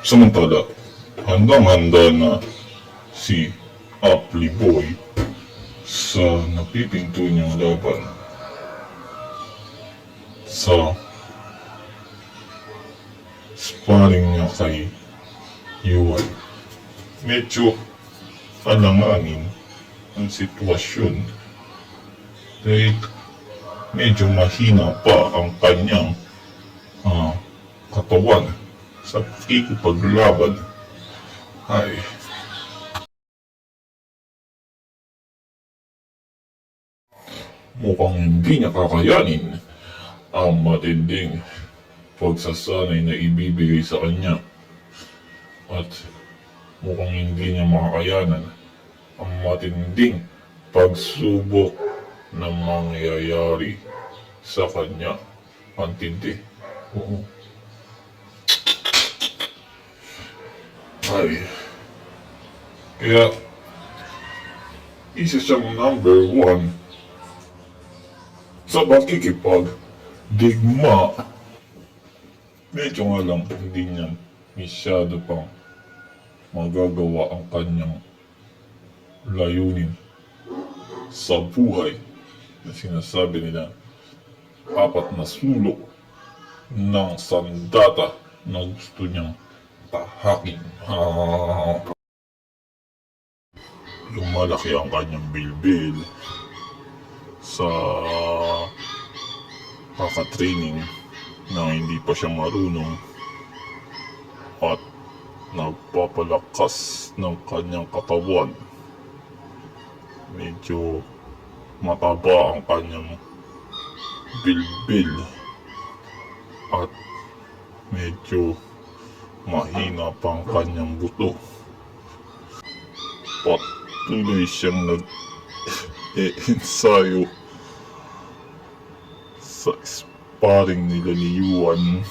Samantala, handang-handa na si Apply Boy sa napipinto niyang laban sa sparring niya kay Yuan. Medyo alanganin ang sitwasyon dahil medyo mahina pa ang kanyang katawan sa ikipaglaban. Ay, mukhang hindi niya kakayanin ang matinding pagsasanay na ibibigay sa kanya. At mukhang hindi niya makakayanan ang matinding pagsubok na mangyayari sa kanya. Ang tindi. Oo. Ay. Kaya, isa siyang number 1 sa pakikipag-digma. Medyo nga lang, hindi niya masyado pang magagawa ang kanyang layunin sa buhay na sinasabi nila 4 na sulok ng sandata na gusto niyang tahakin. Lumalaki ang kanyang bilbil sa kaka-training na hindi pa siya marunong at nagpapalakas ng kanyang katawan. Medyo mataba ang kanyang bilbil at medyo mahina pa ang kanyang buto. Patuloy siyang nag-ensayo sa sparring nila ni Yuan